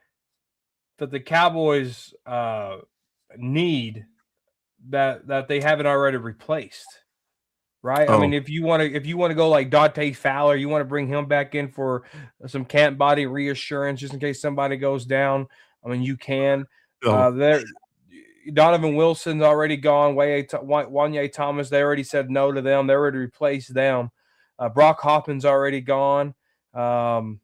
that the Cowboys need that they haven't already replaced, right? Oh. I mean, if you want to go like Dante Fowler, you want to bring him back in for some camp body reassurance, just in case somebody goes down. I mean, you can. There, Donovan Wilson's already gone. Wanye Thomas, they already said no to them. They already replaced them. Brock Hoffman's already gone. There's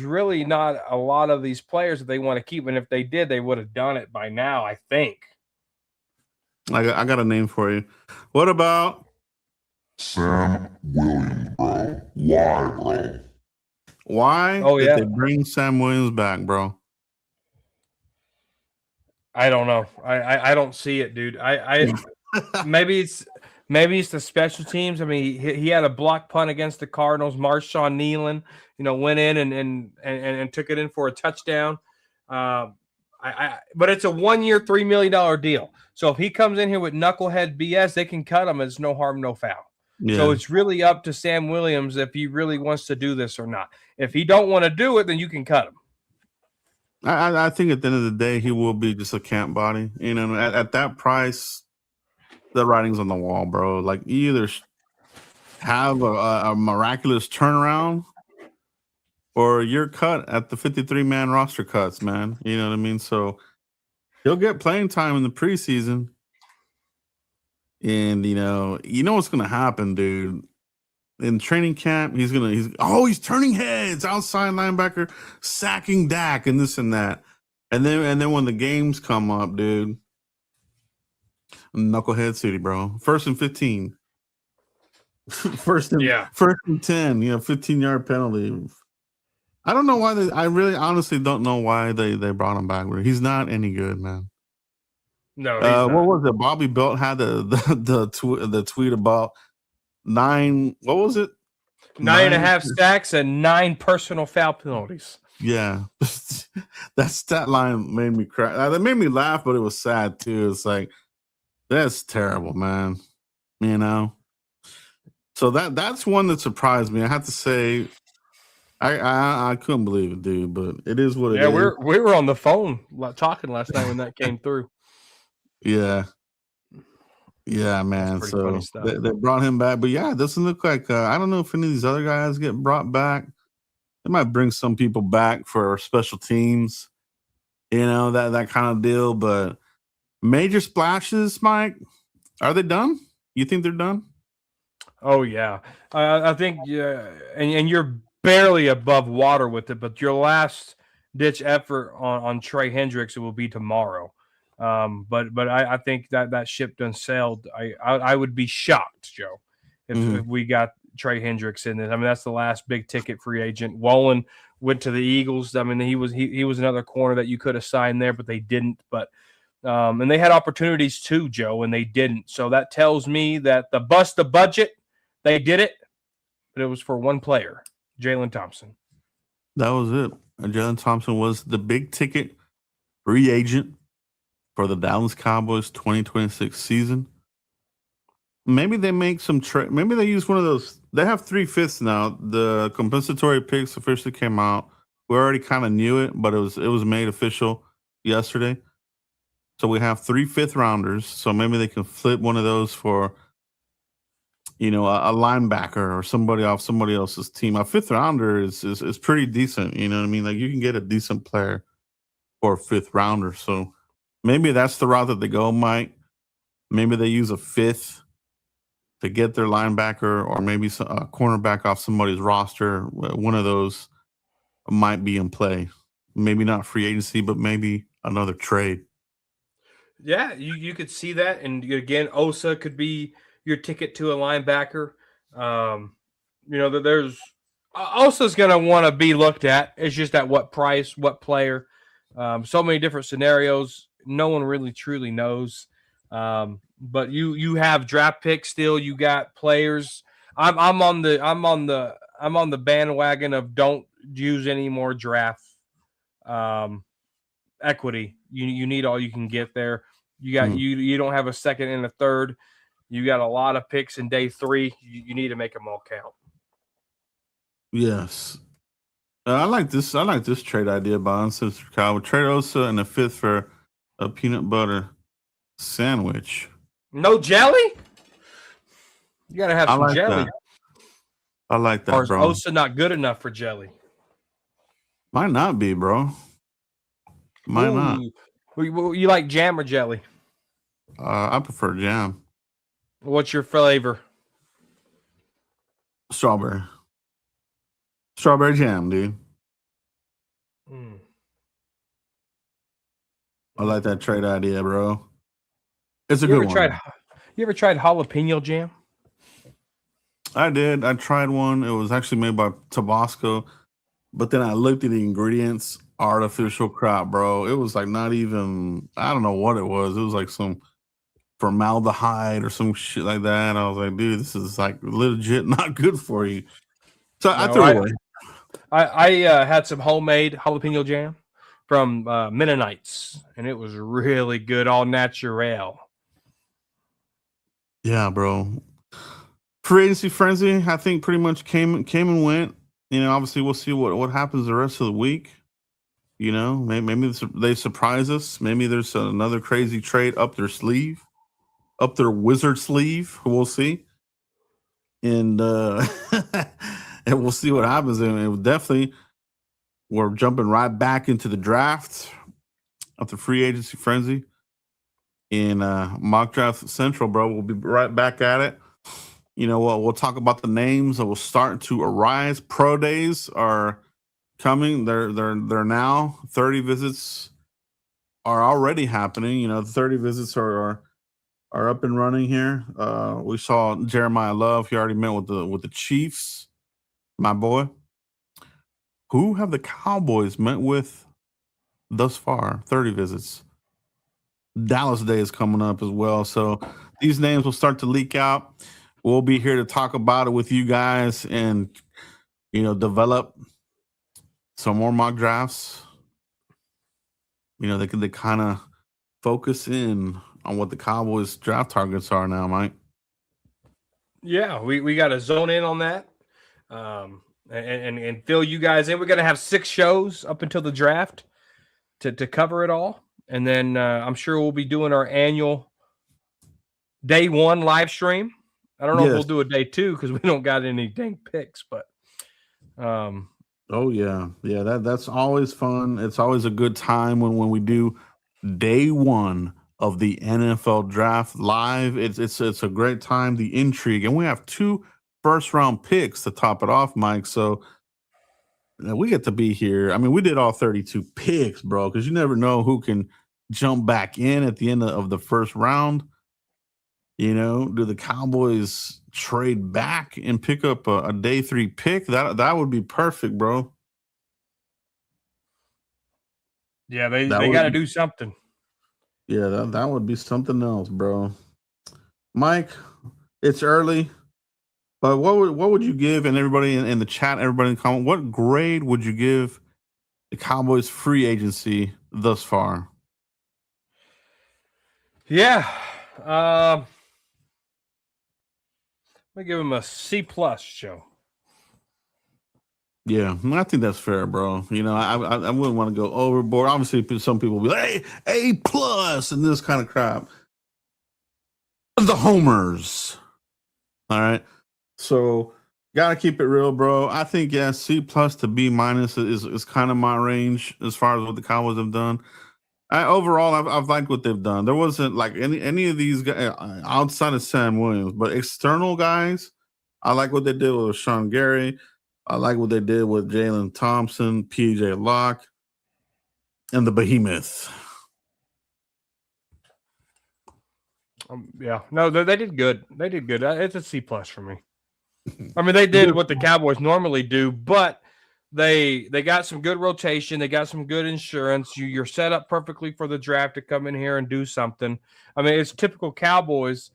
really not a lot of these players that they want to keep, and if they did, they would have done it by now, I think. I got a name for you. What about Sam Williams, bro? Why, bro? Why did they bring Sam Williams back, bro? I don't know. I don't see it, dude. I maybe it's the special teams. I mean, he had a block punt against the Cardinals. Marshawn Nealon, went in and took it in for a touchdown. But it's a 1 year, $3 million deal. So if he comes in here with knucklehead BS, they can cut him. It's no harm, no foul. Yeah. So it's really up to Sam Williams if he really wants to do this or not. If he don't want to do it, then you can cut him. I think at the end of the day, he will be just a camp body. At that price, the writing's on the wall, bro. Like, you either have a miraculous turnaround or you're cut at the 53-man roster cuts, man. You know what I mean? So he'll get playing time in the preseason. And, what's going to happen, dude. In training camp, he's turning heads, outside linebacker, sacking Dak and this and that. And then when the games come up, dude, knucklehead city, bro. 1st and 15. First and 10, 15-yard penalty. I don't know why I really honestly don't know why they brought him back. He's not any good, man. No, he's not. What was it? Bobby Belt had the tweet about 9. What was it? 9.5 sacks and 9 personal foul penalties. Yeah, that stat line made me cry. That made me laugh, but it was sad too. It's like, that's terrible, man. So that's one that surprised me. I have to say, I couldn't believe it, dude. But it is what it is. Yeah, we were on the phone talking last night when that came through. Yeah, man. So they brought him back, but yeah, it doesn't look like I don't know if any of these other guys get brought back. They might bring some people back for special teams, that kind of deal. But major splashes, Mike, are they done? You think they're done? Oh yeah, I think and you're barely above water with it, but your last ditch effort on Trey Hendricks will be tomorrow. But I think that ship done sailed. I would be shocked, Joe, if we got Trey Hendricks in this. I mean, that's the last big ticket free agent. Wallen went to the Eagles. I mean, he was another corner that you could have signed there, but they didn't. But and they had opportunities too, Joe, and they didn't. So that tells me that the budget, they did it, but it was for one player, Jalen Thompson. That was it. Jalen Thompson was the big ticket free agent for the Dallas Cowboys 2026 season. Maybe they make some trade. Maybe they use one of those. They have 3/5 now. The compensatory picks officially came out. We already kind of knew it, but it was made official yesterday. So we have 3 5th-rounders. So maybe they can flip one of those for, a linebacker or somebody off somebody else's team. A 5th-rounder is pretty decent. You know what I mean? Like you can get a decent player for a 5th-rounder. So maybe that's the route that they go, Mike. Maybe they use a 5th to get their linebacker, or maybe a cornerback off somebody's roster. One of those might be in play. Maybe not free agency, but maybe another trade. Yeah, you could see that. And again, Osa could be your ticket to a linebacker. There's Osa's going to want to be looked at. It's just at what price, what player. So many different scenarios. No one really truly knows. But you have draft picks still. You got players. I'm on the bandwagon of don't use any more draft equity. You need all you can get there. You don't have a second and a third. You got a lot of picks in day 3. You need to make them all count. Yes. I like this trade idea by Uncensored Cow. Trade Osa and a 5th for a peanut butter sandwich. No jelly? You got to have some jelly. That. I like that, or is bro. Osa not good enough for jelly? Might not be, bro. Might not. You like jam or jelly? I prefer jam. What's your flavor? Strawberry. Strawberry jam, dude. I like that trade idea, bro. It's a good one. You ever tried jalapeno jam? I did. I tried one. It was actually made by Tabasco. But then I looked at the ingredients. Artificial crap, bro. It was like not even, I don't know what it was. It was like some formaldehyde or some shit like that. I was like, dude, this is like legit not good for you. So I threw it away. I had some homemade jalapeno jam from Mennonites, and it was really good, all natural. Yeah, bro. Free agency frenzy, I think pretty much came and went. Obviously we'll see what happens the rest of the week. Maybe they surprise us. Maybe there's another crazy trade up their sleeve, up their wizard sleeve. We'll see. And and we'll see what happens. And definitely, we're jumping right back into the draft of the free agency frenzy in Mock Draft Central, bro. We'll be right back at it. We'll talk about the names that will start to arise. Pro days are coming. They're now. 30 visits are already happening. The 30 visits are up and running here. We saw Jeremiah Love. He already met with the Chiefs, my boy. Who have the Cowboys met with thus far? 30 visits. Dallas Day is coming up as well. So these names will start to leak out. We'll be here to talk about it with you guys and, develop some more mock drafts. They kind of focus in on what the Cowboys draft targets are now, Mike. Yeah, we got to zone in on that and fill you guys in. We're going to have 6 shows up until the draft to cover it all. And then I'm sure we'll be doing our annual day 1 live stream. I don't know if we'll do a day 2 because we don't got any dang picks, but oh yeah, that's always fun. It's always a good time when we do day 1 of the NFL draft live. It's a great time. The intrigue, and we have 2 first-round picks to top it off, Mike. So we get to be here. I mean, we did all 32 picks, bro, because you never know who can jump back in at the end of the first round. Do the Cowboys trade back and pick up a day 3 pick? That would be perfect, bro. Yeah, they got to do something. Yeah, that would be something else, bro. Mike, it's early, but what would you give, and everybody in the chat, everybody in the comment, what grade would you give the Cowboys free agency thus far? Yeah. I give him a C+ show. Yeah, I think that's fair, bro. You know, I wouldn't want to go overboard. Obviously, some people will be like, hey, A+ and this kind of crap. The homers. All right. So gotta keep it real, bro. I think C+ to B- is kind of my range as far as what the Cowboys have done. Overall, I've liked what they've done. There wasn't like any of these guys outside of Sam Williams, but external guys. I like what they did with Sean Gary. I like what they did with Jalen Thompson, PJ Locke, and the Behemoth. Yeah, no, they did good. They did good. It's a C+ for me. I mean, they did what the Cowboys normally do, but they got some good rotation. They got some good insurance. You're set up perfectly for the draft to come in here and do something. I mean, it's typical Cowboys.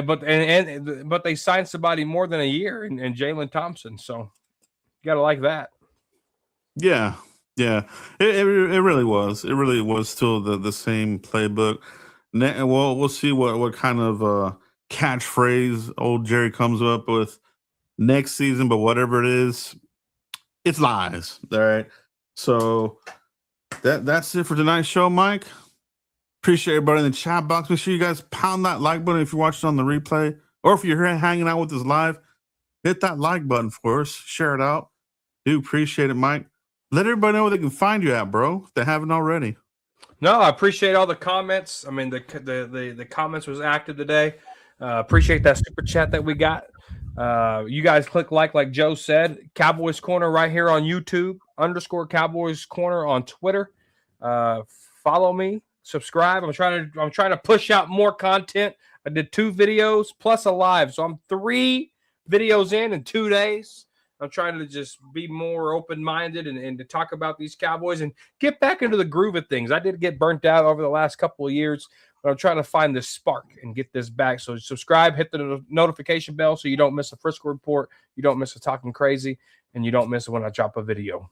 But they signed somebody more than a year in Jalen Thompson, so you gotta like that. Yeah, it really was. It really was still the same playbook. Well, we'll see what kind of catchphrase old Jerry comes up with next season, but whatever it is, it's lies. All right. So that's it for tonight's show, Mike. Appreciate everybody in the chat box. Make sure you guys pound that like button if you're watching on the replay, or if you're here hanging out with us live, hit that like button for us. Share it out. Do appreciate it, Mike. Let everybody know where they can find you at, bro, if they haven't already. No, I appreciate all the comments. I mean, the comments was active today. Appreciate that super chat that we got. You guys click like Joe said. Cowboys Corner right here on YouTube, _ Cowboys Corner on Twitter. Follow me, subscribe. I'm trying to push out more content. I did 2 videos plus a live, so I'm 3 videos in 2 days. I'm trying to just be more open-minded and to talk about these Cowboys and get back into the groove of things. I did get burnt out over the last couple of years, but I'm trying to find this spark and get this back. So subscribe, hit the notification bell so you don't miss a Frisco report, you don't miss a Talking Crazy, and you don't miss it when I drop a video.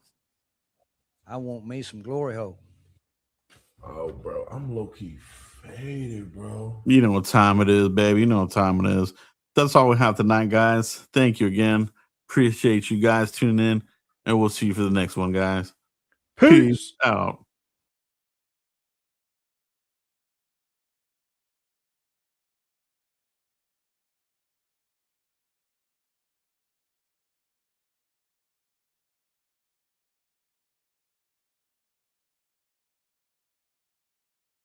I want me some glory hole. Oh, bro, I'm low-key faded, bro. You know what time it is, baby. You know what time it is. That's all we have tonight, guys. Thank you again. Appreciate you guys tuning in, and we'll see you for the next one, guys. Peace out.